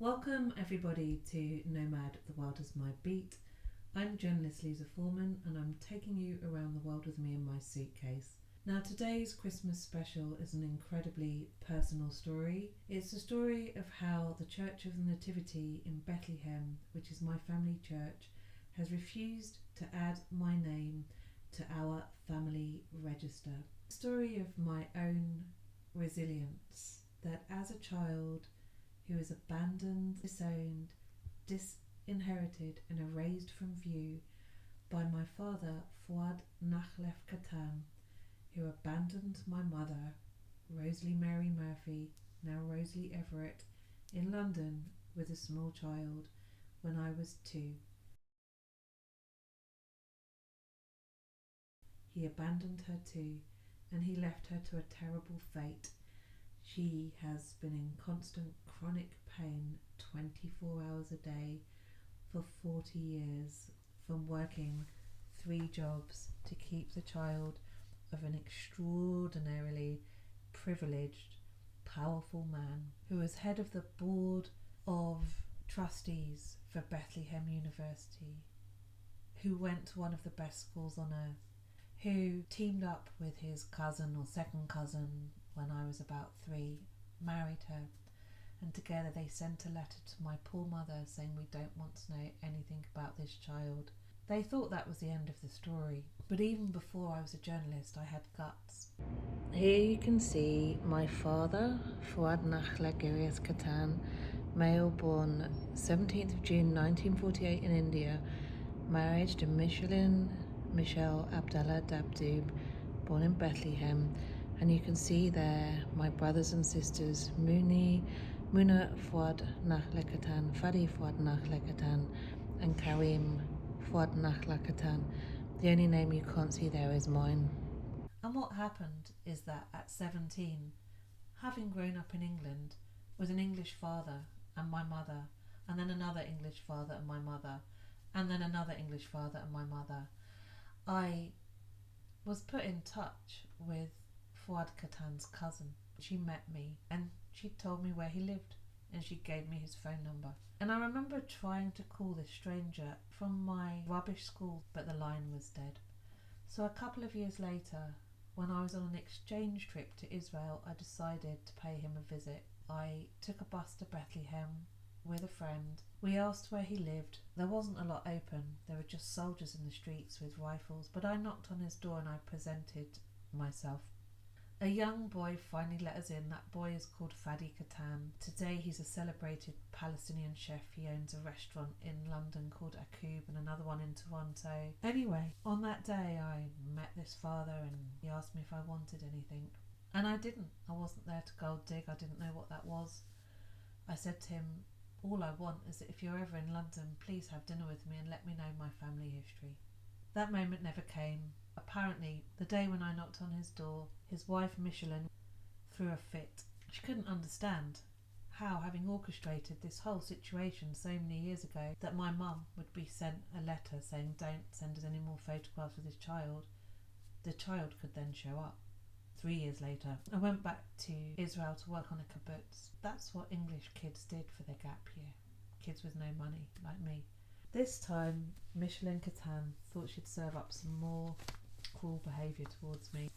Welcome everybody to Nomad, the world is my beat. I'm journalist Liza Foreman and I'm taking you around the world with me in my suitcase. Now today's Christmas special is an incredibly personal story. It's the story of how the Church of the Nativity in Bethlehem, which is my family church, has refused to add my name to our family register. The story of my own resilience, that as a child who is abandoned, disowned, disinherited and erased from view by my father Fuad Nachlef Kattan, who abandoned my mother, Rosalie Mary Murphy, now Rosalie Everett, in London with a small child when I was 2. He abandoned her too, and he left her to a terrible fate. She has been in constant chronic pain 24 hours a day for 40 years, from working 3 jobs to keep the child of an extraordinarily privileged, powerful man who was head of the board of trustees for Bethlehem University, who went to one of the best schools on earth, who teamed up with his cousin or second cousin when I was about 3, married her, and together they sent a letter to my poor mother saying, "We don't want to know anything about this child." They thought that was the end of the story, but even before I was a journalist I had guts. Here you can see my father, Fuad Nachlef Kattan, male, born 17th of June 1948 in India, married to Michelle Abdallah Dabdoob, born in Bethlehem. And you can see there my brothers and sisters, Muna Fuad Nachlef Kattan, Fadi Fuad Nachlef Kattan, and Karim Fuad Nachlef Kattan. The only name you can't see there is mine. And what happened is that at 17, having grown up in England with an English father and my mother, and then another English father and my mother, and then another English father and my mother, I was put in touch with Fuad Kattan's cousin. She met me and she told me where he lived and she gave me his phone number. And I remember trying to call this stranger from my rubbish school, but the line was dead. So a couple of years later, when I was on an exchange trip to Israel, I decided to pay him a visit. I took a bus to Bethlehem with a friend. We asked where he lived. There wasn't a lot open. There were just soldiers in the streets with rifles, but I knocked on his door and I presented myself. A young boy finally let us in. That boy is called Fadi Kattan. Today he's a celebrated Palestinian chef. He owns a restaurant in London called Akub and another one in Toronto. Anyway, on that day I met this father and he asked me if I wanted anything. And I didn't. I wasn't there to gold dig. I didn't know what that was. I said to him, all I want is that if you're ever in London, please have dinner with me and let me know my family history. That moment never came. Apparently, the day when I knocked on his door, his wife Michelin threw a fit. She couldn't understand how, having orchestrated this whole situation so many years ago, that my mum would be sent a letter saying, "Don't send us any more photographs of this child." The child could then show up. 3 years later, I went back to Israel to work on a kibbutz. That's what English kids did for their gap year. Kids with no money, like me. This time, Michelin Kattan thought she'd serve up some more cruel behaviour towards me,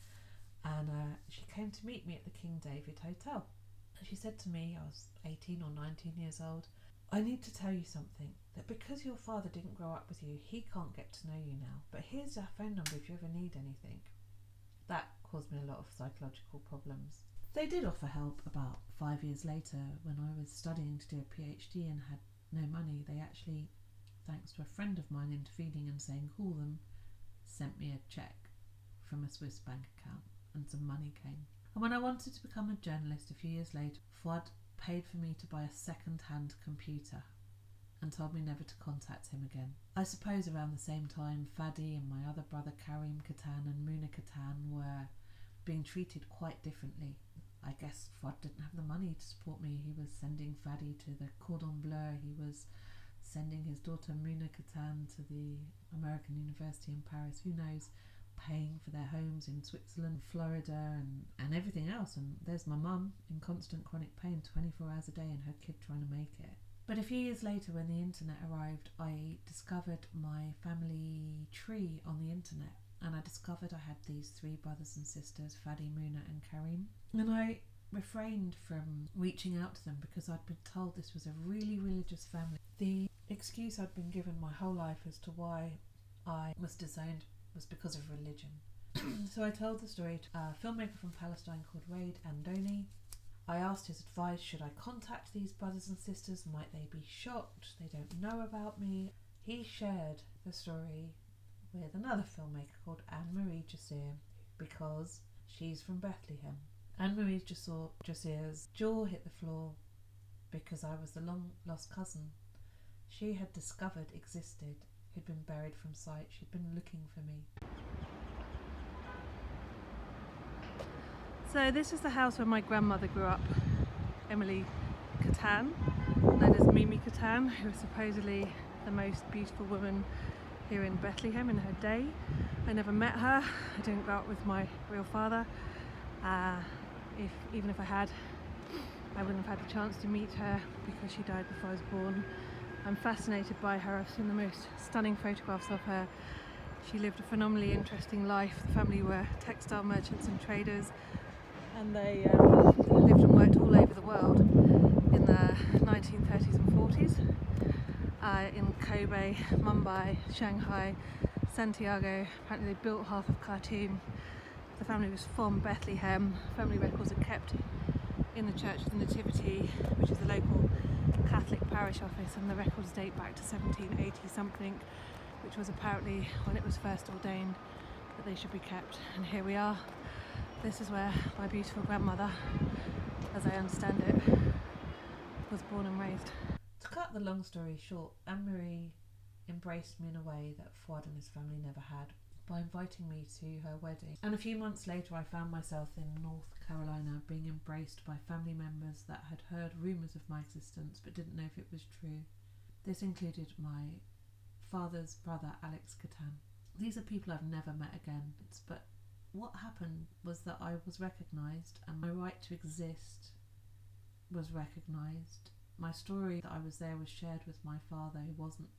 and she came to meet me at the King David Hotel. And she said to me, I was 18 or 19 years old, "I need to tell you something, that because your father didn't grow up with you, he can't get to know you now, but here's our phone number if you ever need anything." That caused me a lot of psychological problems. They did offer help about 5 years later when I was studying to do a PhD and had no money. They actually, thanks to a friend of mine intervening and saying call them, sent me a cheque from a Swiss bank account and some money came. And when I wanted to become a journalist a few years later, Fuad paid for me to buy a second-hand computer and told me never to contact him again. I suppose around the same time, Fadi and my other brother Karim Kattan and Muna Kattan were being treated quite differently. I guess Fuad didn't have the money to support me. He was sending Fadi to the Cordon Bleu. He was sending his daughter Muna Kattan to the American University in Paris. Who knows? Paying for their homes in Switzerland, Florida and everything else. And there's my mum in constant chronic pain 24 hours a day and her kid trying to make it. But a few years later, when the internet arrived, I discovered my family tree on the internet, and I discovered I had these 3 brothers and sisters, Fadi, Muna and Karim. And I refrained from reaching out to them because I'd been told this was a really religious family. The excuse I'd been given my whole life as to why I was disowned was because of religion. So I told the story to a filmmaker from Palestine called Raid Andoni. I asked his advice, should I contact these brothers and sisters? Might they be shocked? They don't know about me. He shared the story with another filmmaker called Anne-Marie Jassir because she's from Bethlehem. Anne-Marie Jassir's jaw hit the floor because I was the long-lost cousin she had discovered existed, who'd been buried from sight. She'd been looking for me. So this is the house where my grandmother grew up, Emily Kattan, known as Mimi Kattan, who was supposedly the most beautiful woman here in Bethlehem in her day. I never met her. I didn't grow up with my real father. Even if I had, I wouldn't have had the chance to meet her because she died before I was born. I'm fascinated by her. I've seen the most stunning photographs of her. She lived a phenomenally interesting life. The family were textile merchants and traders, and they lived and worked all over the world in the 1930s and 40s. In Kobe, Mumbai, Shanghai, Santiago. Apparently they built half of Khartoum. The family was from Bethlehem. Family records are kept in the Church of the Nativity, which is the local Catholic parish office, and the records date back to 1780 something, which was apparently when it was first ordained that they should be kept. And here we are. This is where my beautiful grandmother, as I understand it, was born and raised. To cut the long story short, Anne-Marie embraced me in a way that Fuad and his family never had, by inviting me to her wedding. And a few months later I found myself in North Carolina being embraced by family members that had heard rumours of my existence but didn't know if it was true. This included my father's brother, Alex Kattan. These are people I've never met again, but what happened was that I was recognised and my right to exist was recognised. My story that I was there was shared with my father, who wasn't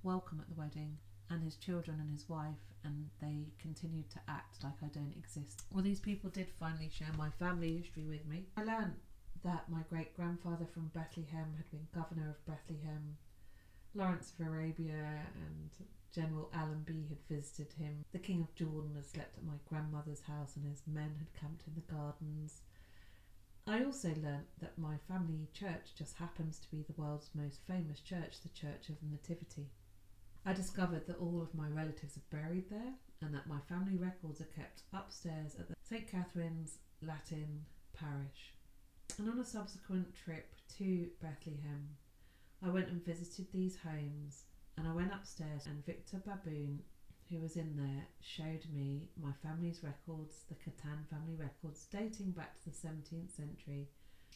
welcome at the wedding, and his children and his wife, and they continued to act like I don't exist. Well, these people did finally share my family history with me. I learned that my great-grandfather from Bethlehem had been governor of Bethlehem, Lawrence of Arabia and General Allenby had visited him, the King of Jordan had slept at my grandmother's house and his men had camped in the gardens. I also learnt that my family church just happens to be the world's most famous church, the Church of the Nativity. I discovered that all of my relatives are buried there and that my family records are kept upstairs at the St. Catherine's Latin parish. And on a subsequent trip to Bethlehem, I went and visited these homes, and I went upstairs and Victor Baboon, who was in there, showed me my family's records, the Kattan family records, dating back to the 17th century.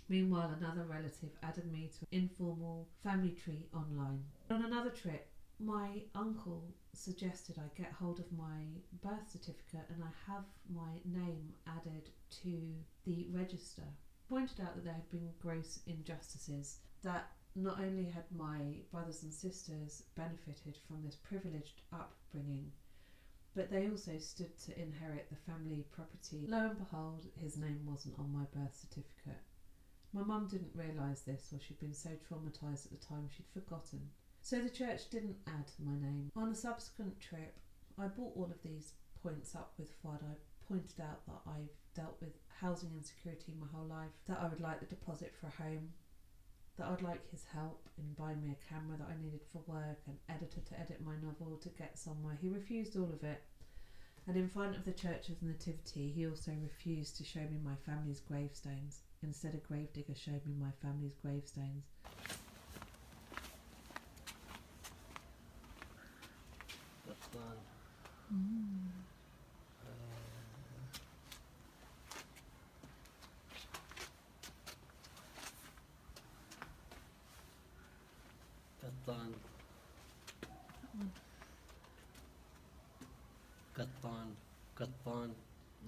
Meanwhile, another relative added me to an informal family tree online. On another trip, my uncle suggested I get hold of my birth certificate and I have my name added to the register. Pointed out that there had been gross injustices, that not only had my brothers and sisters benefited from this privileged upbringing, but they also stood to inherit the family property. Lo and behold, his name wasn't on my birth certificate. My mum didn't realise this, or she'd been so traumatised at the time she'd forgotten. So the church didn't add my name. On a subsequent trip, I brought all of these points up with Fuad. I pointed out that I've dealt with housing insecurity my whole life, that I would like the deposit for a home, that I'd like his help in buying me a camera that I needed for work, an editor to edit my novel, to get somewhere. He refused all of it. And in front of the Church of the Nativity, he also refused to show me my family's gravestones. Instead, a gravedigger showed me my family's gravestones.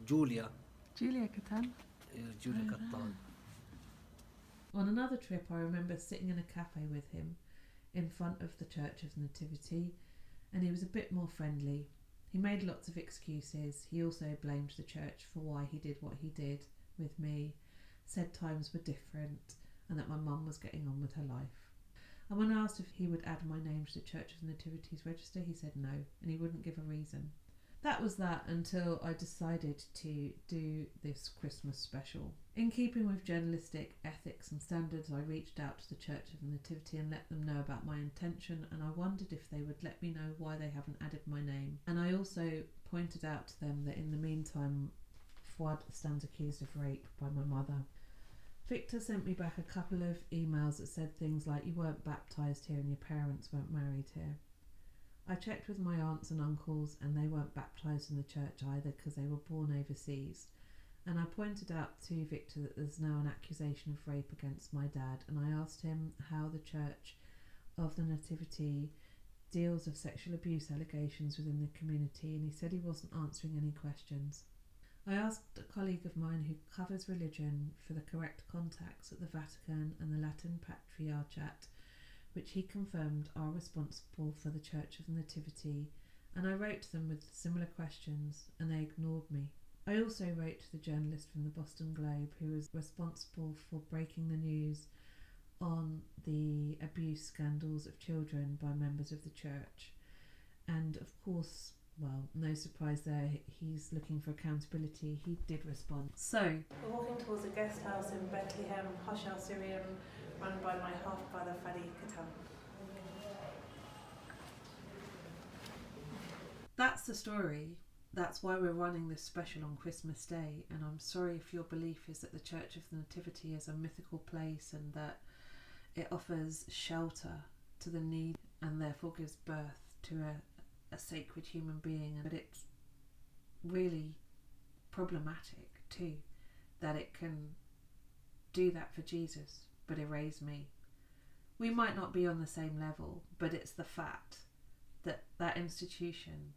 Julia Kattan. Julia Kattan. On another trip, I remember sitting in a cafe with him in front of the Church of the Nativity, and he was a bit more friendly. He made lots of excuses. He also blamed the church for why he did what he did with me, said times were different and that my mum was getting on with her life. And when I asked if he would add my name to the Church of the Nativity's register, he said no, and he wouldn't give a reason. That was that until I decided to do this Christmas special. In keeping with journalistic ethics and standards, I reached out to the Church of the Nativity and let them know about my intention, and I wondered if they would let me know why they haven't added my name. And I also pointed out to them that in the meantime, Fuad stands accused of rape by my mother. Victor sent me back a couple of emails that said things like, you weren't baptised here and your parents weren't married here. I checked with my aunts and uncles and they weren't baptised in the church either because they were born overseas. And I pointed out to Victor that there's now an accusation of rape against my dad, and I asked him how the Church of the Nativity deals with sexual abuse allegations within the community, and he said he wasn't answering any questions. I asked a colleague of mine who covers religion for the correct contacts at the Vatican and the Latin Patriarchate, which he confirmed are responsible for the Church of the Nativity, and I wrote to them with similar questions and they ignored me. I also wrote to the journalist from the Boston Globe who was responsible for breaking the news on the abuse scandals of children by members of the church, and of course, well, no surprise there, he's looking for accountability. He did respond. So, we're walking towards a guest house in Bethlehem, Hush Al Syrian, run by my half-brother Fadi Kattan. That's the story. That's why we're running this special on Christmas Day, and I'm sorry if your belief is that the Church of the Nativity is a mythical place and that it offers shelter to the needy and therefore gives birth to a sacred human being, but it's really problematic too that it can do that for Jesus but erase me. We might not be on the same level, but it's the fact that that institution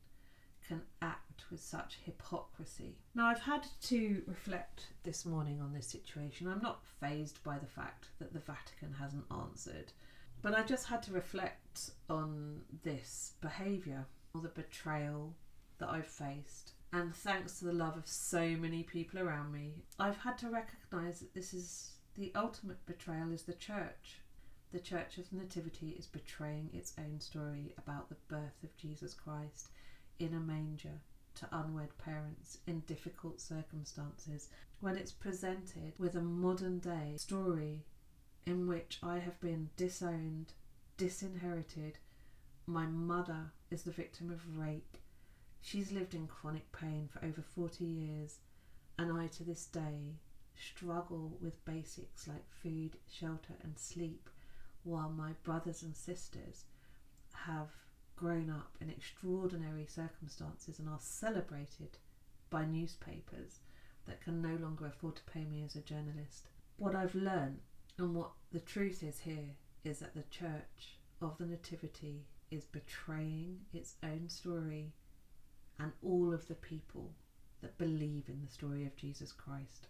can act with such hypocrisy. Now, I've had to reflect this morning on this situation. I'm not fazed by the fact that the Vatican hasn't answered, but I just had to reflect on this behaviour, or the betrayal that I've faced. And thanks to the love of so many people around me, I've had to recognise that this is the ultimate betrayal is the church. The Church of the Nativity is betraying its own story about the birth of Jesus Christ in a manger to unwed parents in difficult circumstances, when it's presented with a modern day story in which I have been disowned, disinherited. My mother is the victim of rape. She's lived in chronic pain for over 40 years, and I to this day struggle with basics like food, shelter and sleep, while my brothers and sisters have grown up in extraordinary circumstances and are celebrated by newspapers that can no longer afford to pay me as a journalist. What I've learned and what the truth is here is that the Church of the Nativity is betraying its own story and all of the people that believe in the story of Jesus Christ.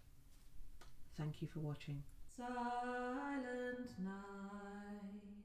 Thank you for watching. Silent night.